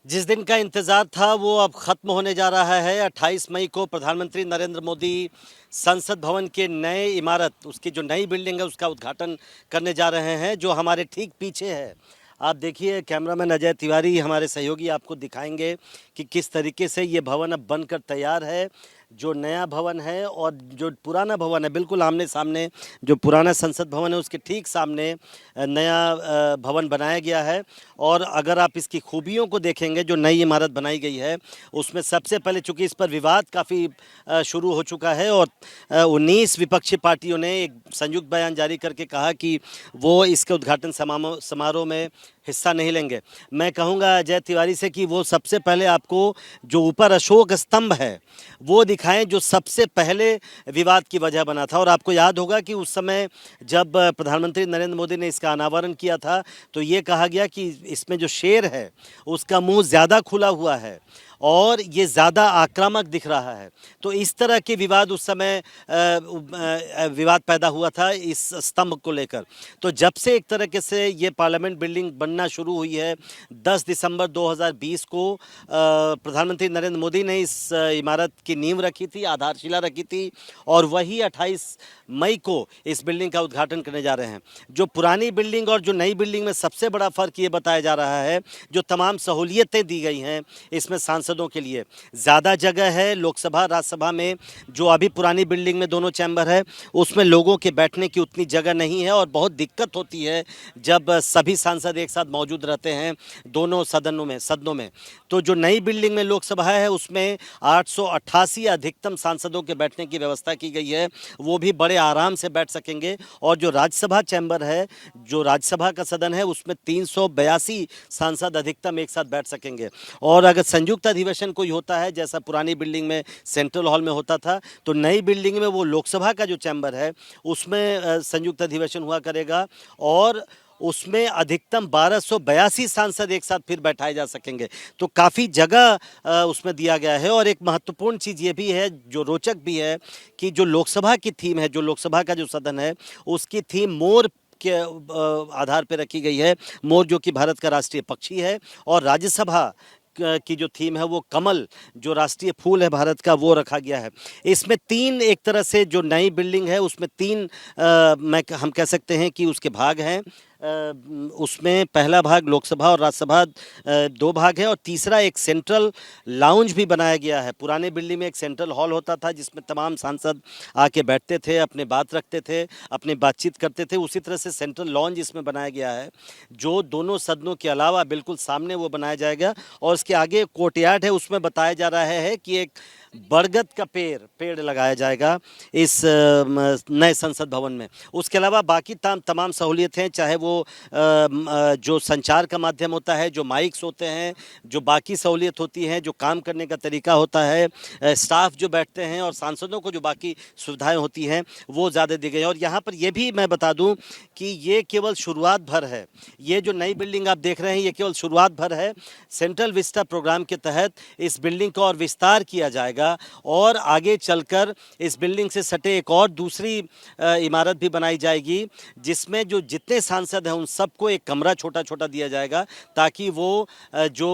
जिस दिन का इंतजार था वो अब खत्म होने जा रहा है। 28 मई को प्रधानमंत्री नरेंद्र मोदी संसद भवन के नए इमारत, उसकी जो नई बिल्डिंग है उसका उद्घाटन करने जा रहे हैं, जो हमारे ठीक पीछे है। आप देखिए, कैमरामैन अजय तिवारी हमारे सहयोगी आपको दिखाएंगे कि किस तरीके से ये भवन अब बनकर तैयार है। जो नया भवन है और जो पुराना भवन है, बिल्कुल आमने सामने जो पुराना संसद भवन है उसके ठीक सामने नया भवन बनाया गया है। और अगर आप इसकी खूबियों को देखेंगे, जो नई इमारत बनाई गई है उसमें सबसे पहले, चूंकि इस पर विवाद काफ़ी शुरू हो चुका है और 19 विपक्षी पार्टियों ने एक संयुक्त बयान जारी करके कहा कि वो इसके उद्घाटन समारोह में हिस्सा नहीं लेंगे। मैं कहूँगा अजय तिवारी से कि वो सबसे पहले आपको जो ऊपर अशोक स्तंभ है वो दिखाएं, जो सबसे पहले विवाद की वजह बना था। और आपको याद होगा कि उस समय जब प्रधानमंत्री नरेंद्र मोदी ने इसका अनावरण किया था तो ये कहा गया कि इसमें जो शेर है उसका मुंह ज़्यादा खुला हुआ है और ये ज़्यादा आक्रामक दिख रहा है। तो इस तरह के विवाद उस समय विवाद पैदा हुआ था इस स्तंभ को लेकर। तो जब से एक तरीके से ये पार्लियामेंट बिल्डिंग बनना शुरू हुई है, 10 दिसंबर 2020 को प्रधानमंत्री नरेंद्र मोदी ने इस इमारत की नींव रखी थी, आधारशिला रखी थी, और वही 28 मई को इस बिल्डिंग का उद्घाटन करने जा रहे हैं। जो पुरानी बिल्डिंग और जो नई बिल्डिंग में सबसे बड़ा फ़र्क ये बताया जा रहा है, जो तमाम सहूलियतें दी गई हैं इसमें सांसदों के लिए। ज़्यादा जगह है लोकसभा राज्यसभा में। जो अभी पुरानी बिल्डिंग में दोनों चैम्बर है उसमें लोगों के बैठने की उतनी जगह नहीं है और बहुत दिक्कत होती है जब सभी सांसद एक साथ मौजूद रहते हैं दोनों सदनों में। तो जो नई बिल्डिंग में लोकसभा है उसमें 888 अधिकतम सांसदों के बैठने की व्यवस्था की गई है, वो भी बड़े आराम से बैठ सकेंगे। और जो राज्यसभा चैम्बर है, जो राज्यसभा का सदन है, उसमें 382 सांसद अधिकतम एक साथ बैठ सकेंगे। और अगर संयुक्त अधिवेशन कोई होता है जैसा पुरानी बिल्डिंग में सेंट्रल हॉल में होता था, तो नई बिल्डिंग में वो लोकसभा का जो चैम्बर है उसमें संयुक्त अधिवेशन हुआ करेगा और उसमें अधिकतम 1282 सांसद एक साथ फिर बैठाए जा सकेंगे। तो काफ़ी जगह उसमें दिया गया है। और एक महत्वपूर्ण चीज़ ये भी है, जो रोचक भी है, कि जो लोकसभा की थीम है, जो लोकसभा का जो सदन है उसकी थीम मोर के आधार पर रखी गई है। मोर जो कि भारत का राष्ट्रीय पक्षी है। और राज्यसभा की जो थीम है वो कमल, जो राष्ट्रीय फूल है भारत का, वो रखा गया है। इसमें तीन, एक तरह से जो नई बिल्डिंग है उसमें तीन हम कह सकते हैं कि उसके भाग हैं। उसमें पहला भाग लोकसभा और राज्यसभा दो भाग है, और तीसरा एक सेंट्रल लाउंज भी बनाया गया है। पुराने बिल्डिंग में एक सेंट्रल हॉल होता था जिसमें तमाम सांसद आके बैठते थे, अपने बात रखते थे, अपनी बातचीत करते थे। उसी तरह से सेंट्रल लॉन्ज इसमें बनाया गया है, जो दोनों सदनों के अलावा बिल्कुल सामने वो बनाया जाएगा। और इसके आगे कोर्टयार्ड है, उसमें बताया जा रहा है कि एक बरगद का पेड़ लगाया जाएगा इस नए संसद भवन में। उसके अलावा बाकी तमाम सहूलियतें, चाहे वो जो संचार का माध्यम होता है, जो माइक्स होते हैं, जो बाकी सहूलियत होती है, जो काम करने का तरीका होता है, स्टाफ जो बैठते हैं और सांसदों को जो बाकी सुविधाएं होती हैं, वो ज़्यादा दी गई है। और यहाँ पर ये भी मैं बता दूं कि ये केवल शुरुआत भर है। ये जो नई बिल्डिंग आप देख रहे हैं ये केवल शुरुआत भर है। सेंट्रल विस्टा प्रोग्राम के तहत इस बिल्डिंग का और विस्तार किया जाएगा और आगे चलकर इस बिल्डिंग से सटे एक और दूसरी इमारत भी बनाई जाएगी, जिसमें जो जितने सांसद हैं उन सबको एक कमरा छोटा छोटा दिया जाएगा, ताकि वो जो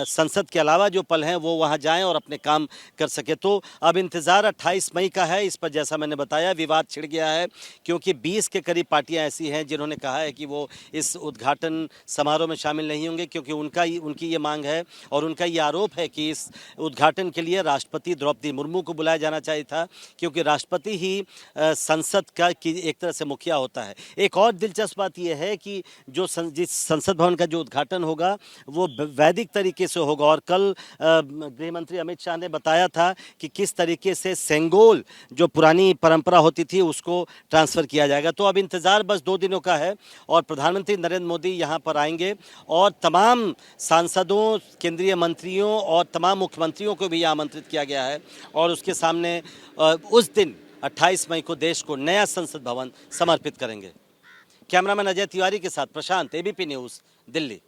संसद के अलावा जो पल हैं वो वहां जाएं और अपने काम कर सके। तो अब इंतज़ार 28 मई का है। इस पर जैसा मैंने बताया विवाद छिड़ गया है, क्योंकि 20 के करीब पार्टियां ऐसी हैं जिन्होंने कहा है कि वो इस उद्घाटन समारोह में शामिल नहीं होंगे, क्योंकि उनकी ये मांग है और उनका ये आरोप है कि इस उद्घाटन के लिए राष्ट्रपति द्रौपदी मुर्मू को बुलाया जाना चाहिए था, क्योंकि राष्ट्रपति ही संसद का की एक तरह से मुखिया होता है। एक और दिलचस्प बात यह है कि जो जिस संसद भवन का जो उद्घाटन होगा वो वैदिक तरीके से होगा। और कल गृह मंत्री अमित शाह ने बताया था कि किस तरीके से सेंगोल, जो पुरानी परंपरा होती थी, उसको ट्रांसफ़र किया जाएगा। तो अब इंतज़ार बस 2 दिनों का है और प्रधानमंत्री नरेंद्र मोदी यहाँ पर आएंगे और तमाम सांसदों, केंद्रीय मंत्रियों और तमाम मुख्यमंत्रियों को भी आमंत्रित किया गया है। और उसके सामने उस दिन 28 मई को देश को नया संसद भवन समर्पित करेंगे। कैमरामैन अजय तिवारी के साथ प्रशांत, एबीपी न्यूज़, दिल्ली।